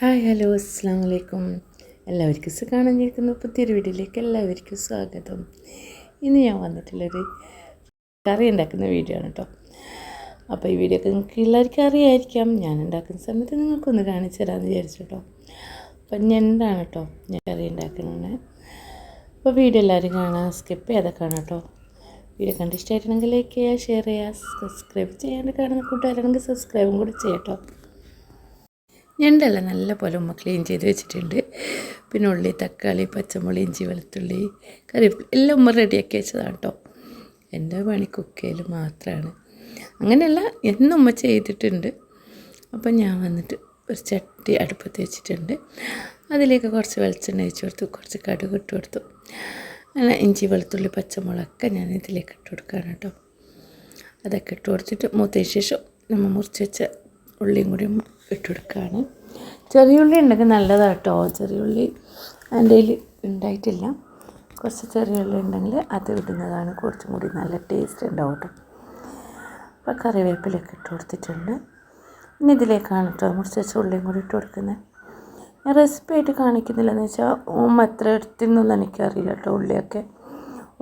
Hi hello അസ്സാം വലൈക്കും. എല്ലാവർക്കും സുഖമാണെന്നിരിക്കുന്നു. പുതിയൊരു വീഡിയോയിലേക്ക് എല്ലാവർക്കും സ്വാഗതം. ഇന്ന് ഞാൻ വന്നിട്ടുള്ളൊരു കറി ഉണ്ടാക്കുന്ന വീഡിയോ ആണ് കേട്ടോ. അപ്പോൾ ഈ വീഡിയോ ഒക്കെ നിങ്ങൾക്ക് എല്ലാവർക്കും അറിയാമായിരിക്കാം. ഞാൻ ഉണ്ടാക്കുന്ന സമയത്ത് നിങ്ങൾക്കൊന്ന് കാണിച്ചു തരാമെന്ന് വിചാരിച്ചു കേട്ടോ. അപ്പം ഞണ്ടാണ് കേട്ടോ ഞാൻ കറി ഉണ്ടാക്കുന്നത്. അപ്പോൾ വീഡിയോ എല്ലാവരും കാണാൻ സ്കിപ്പ് ചെയ്തൊക്കെ കാണാം കേട്ടോ. വീഡിയോ കണ്ട് ഇഷ്ടമായിട്ടുണ്ടെങ്കിൽ ലൈക്ക് ചെയ്യുക, ഷെയർ ചെയ്യുക, സബ്സ്ക്രൈബ് ചെയ്യാണ്ട് കാണുന്ന കൂട്ടുകാരാണെങ്കിൽ സബ്സ്ക്രൈബും കൂടി ചെയ്യാം കേട്ടോ. ഞണ്ടെല്ലാം നല്ല പോലെ ഉമ്മ ക്ലീൻ ചെയ്ത് വെച്ചിട്ടുണ്ട്. പിന്നെ ഉള്ളി, തക്കാളി, പച്ചമുളക്, ഇഞ്ചി, വെളുത്തുള്ളി, കറിവേപ്പില എല്ലാം ഉമ്മ റെഡിയാക്കി വെച്ചതാണ് കേട്ടോ. എൻ്റെ പണി കുക്കയിൽ മാത്രമാണ്. അങ്ങനെയല്ല, എന്നും ഉമ്മ ചെയ്തിട്ടുണ്ട്. അപ്പം ഞാൻ വന്നിട്ട് ഒരു ചട്ടി അടുപ്പത്ത് വെച്ചിട്ടുണ്ട്. അതിലേക്ക് കുറച്ച് വെളിച്ചെണ്ണ ഒഴിച്ച് കൊടുത്തു, കുറച്ച് കടുക് ഇട്ട് കൊടുത്തു. അങ്ങനെ ഇഞ്ചി, വെളുത്തുള്ളി, പച്ചമുളകൊക്കെ ഞാൻ ഇതിലേക്ക് ഇട്ട് കൊടുക്കുകയാണ് കേട്ടോ. അതൊക്കെ ഇട്ട് കൊടുത്തിട്ട് മൂത്തതിന് ശേഷം നമ്മൾ മുറിച്ച് വെച്ച ഉള്ളിയും കൂടി ഇട്ട് കൊടുക്കുകയാണ്. ചെറിയ ഉള്ളി ഉണ്ടെങ്കിൽ നല്ലതാണ് കേട്ടോ. ചെറിയ ഉള്ളി എൻ്റെ കയ്യിൽ ഉണ്ടായിട്ടില്ല. കുറച്ച് ചെറിയ ഉള്ളി ഉണ്ടെങ്കിൽ അത് ഇടുന്നതാണ് കുറച്ചും കൂടി നല്ല ടേസ്റ്റ് ഉണ്ടാവും കേട്ടോ. അപ്പോൾ കറിവേപ്പിലൊക്കെ ഇട്ട് കൊടുത്തിട്ടുണ്ട്. ഇനി ഇതിലേക്കാണ് കേട്ടോ മുറിച്ച് വെച്ച ഉള്ളിയും കൂടി ഇട്ട് കൊടുക്കുന്നത്. ഞാൻ റെസിപ്പി ആയിട്ട് കാണിക്കുന്നില്ലെന്ന് വെച്ചാൽ ഉമ്മ എത്ര എടുത്തിരുന്നൊന്നും എനിക്കറിയില്ല കേട്ടോ. ഉള്ളിയൊക്കെ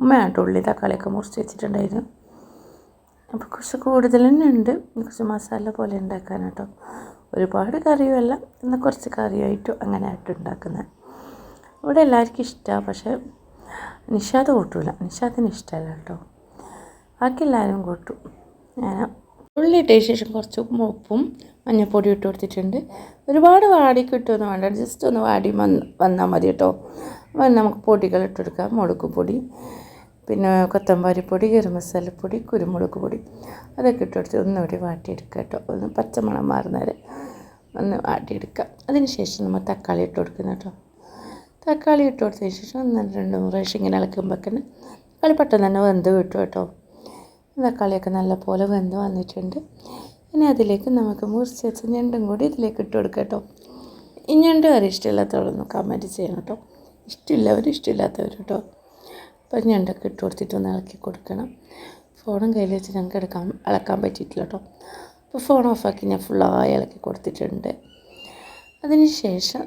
ഉമ്മയാണ് കേട്ടോ ഉള്ളി തക്കാളിയൊക്കെ മുറിച്ച് വെച്ചിട്ടുണ്ടായിരുന്നു. അപ്പോൾ കുറച്ച് കൂടുതൽ തന്നെ ഉണ്ട്. കുറച്ച് മസാല പോലെ ഉണ്ടാക്കാൻ കേട്ടോ. ഒരുപാട് കറിയുമല്ല, എന്നാൽ കുറച്ച് കറിയായിട്ടും അങ്ങനെ ആയിട്ട് ഉണ്ടാക്കുന്നത്. ഇവിടെ എല്ലാവർക്കും ഇഷ്ടമാണ്. പക്ഷേ നിഷാദ് കൂട്ടില്ല, നിഷാദിന് ഇഷ്ടമല്ല കേട്ടോ. ബാക്കി എല്ലാവരും കൂട്ടും. ഞാൻ ഉള്ളി ഇട്ടതിന് ശേഷം കുറച്ച് ഉപ്പും മഞ്ഞൾപ്പൊടി ഇട്ട് കൊടുത്തിട്ടുണ്ട്. ഒരുപാട് വാടി കിട്ടുമെന്ന് വേണ്ട, ജസ്റ്റ് ഒന്ന് വാടി വന്നാൽ മതി കേട്ടോ. നമുക്ക് പൊടികൾ ഇട്ട് കൊടുക്കാം. മുളക് പൊടി, പിന്നെ കൊത്തമ്പാരിപ്പൊടി, ഗരം മസാലപ്പൊടി, കുരുമുളക് പൊടി അതൊക്കെ ഇട്ട് കൊടുത്ത് ഒന്നുകൂടി വാട്ടിയെടുക്കുക കേട്ടോ. ഒന്ന് പച്ചമണം മാറുന്നവരെ ഒന്ന് വാട്ടിയെടുക്കുക. അതിന് ശേഷം നമ്മൾ തക്കാളി ഇട്ട് കൊടുക്കുന്നത് കേട്ടോ. തക്കാളി ഇട്ട് കൊടുത്തതിന് ശേഷം ഒന്ന് രണ്ട് മൂന്ന് പ്രാവശ്യം ഇങ്ങനെ ഇളക്കുമ്പോഴേക്കന്നെ തക്കാളി പെട്ടെന്ന് തന്നെ വെന്ത് കിട്ടും കേട്ടോ. തക്കാളിയൊക്കെ നല്ല പോലെ വെന്ത് വന്നിട്ടുണ്ട്. ഇനി അതിലേക്ക് നമുക്ക് മുറിച്ച് വെച്ച ഞണ്ടും കൂടി ഇതിലേക്ക് ഇട്ട് കൊടുക്കുക കേട്ടോ. ഈ ഞണ്ട് കറി ഇഷ്ടമില്ലാത്തവരൊന്ന് കമൻറ്റ് ചെയ്യണം കേട്ടോ. ഇഷ്ടമില്ലവരും ഇഷ്ടമില്ലാത്തവർ കേട്ടോ. അപ്പം ഞണ്ടൊക്കെ ഇട്ട് കൊടുത്തിട്ട് ഒന്ന് ഇളക്കി കൊടുക്കണം. ഫോണും കയ്യിൽ വെച്ച് ഞങ്ങൾക്ക് ഇളക്കാൻ പറ്റിയിട്ടില്ല കേട്ടോ. അപ്പോൾ ഫോൺ ഓഫാക്കി ഞാൻ ഫുള്ളായി ഇളക്കി കൊടുത്തിട്ടുണ്ട്. അതിന് ശേഷം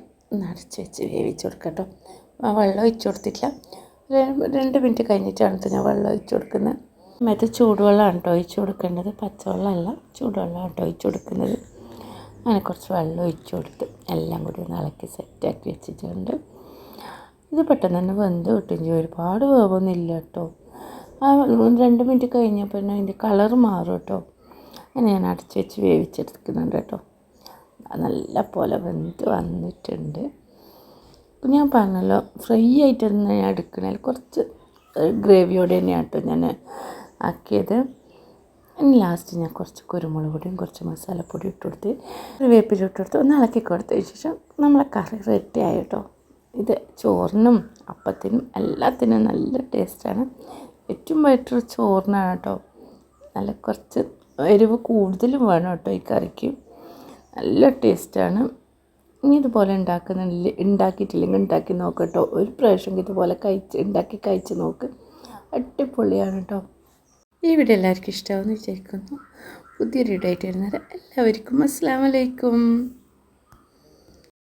അടച്ച് വെച്ച് വേവിച്ച് കൊടുക്കുക കേട്ടോ. വെള്ളം ഒഴിച്ച് കൊടുത്തിട്ടില്ല. 2 മിനിറ്റ് കഴിഞ്ഞിട്ടാണ് ഞാൻ വെള്ളം ഒഴിച്ച് കൊടുക്കുന്നത്. മറ്റേ ചൂടുവെള്ളമാണ് കേട്ടോ ഒഴിച്ച് കൊടുക്കേണ്ടത്, പച്ചവെള്ളമല്ല, ചൂടുവെള്ളമാണ് കേട്ടോ ഒഴിച്ച് കൊടുക്കുന്നത്. അങ്ങനെ കുറച്ച് വെള്ളം ഒഴിച്ച് കൊടുത്ത് എല്ലാം കൂടി ഒന്ന് ഇളക്കി സെറ്റാക്കി വെച്ചിട്ടുണ്ട്. ഇത് പെട്ടെന്ന് തന്നെ വെന്ത് കിട്ടും ചെയ്യും. ഒരുപാട് വേവൊന്നുമില്ല കേട്ടോ. 2 മിനിറ്റ് കഴിഞ്ഞപ്പോൾ തന്നെ അതിൻ്റെ കളർ മാറും കേട്ടോ. അങ്ങനെ ഞാൻ അടച്ച് വെച്ച് വേവിച്ചെടുക്കുന്നുണ്ട് കേട്ടോ. നല്ല പോലെ വെന്ത് വന്നിട്ടുണ്ട്. ഞാൻ പറഞ്ഞല്ലോ, ഫ്രൈ ആയിട്ടൊന്നും ഞാൻ എടുക്കണേൽ കുറച്ച് ഗ്രേവിയോടെ തന്നെയാണ് കേട്ടോ ഞാൻ ആക്കിയത്. ഇനി ലാസ്റ്റ് ഞാൻ കുറച്ച് കുരുമുളക് പൊടിയും കുറച്ച് മസാലപ്പൊടി ഇട്ട് കൊടുത്ത് വേപ്പില ഇട്ട് കൊടുത്ത് ഒന്ന് ഇളക്കി കൊടുത്തതിന് ശേഷം നമ്മളെ കറി റെഡി ആയി കേട്ടോ. ഇത് ചോറിനും അപ്പത്തിനും എല്ലാത്തിനും നല്ല ടേസ്റ്റാണ്. ഏറ്റവും ബെറ്റർ ചോറിനാണ് കേട്ടോ. നല്ല കുറച്ച് എരിവ് കൂടുതലും വേണം കേട്ടോ ഈ കറിക്ക്. നല്ല ടേസ്റ്റാണ്. ഇനി ഇതുപോലെ ഉണ്ടാക്കിയിട്ടില്ലെങ്കിൽ ഉണ്ടാക്കി നോക്ക് കേട്ടോ. ഒരു പ്രാവശ്യം ഇതുപോലെ ഉണ്ടാക്കി കഴിച്ച് നോക്ക്. അടിപൊളിയാണ് കേട്ടോ. ഈ വീഡിയോ എല്ലാവർക്കും ഇഷ്ടമാവുമെന്ന് വിചാരിക്കുന്നു. പുതിയൊരു വീഡിയോ ആയിട്ട് വരുന്നത് എല്ലാവർക്കും അസ്സലാമു അലൈക്കും.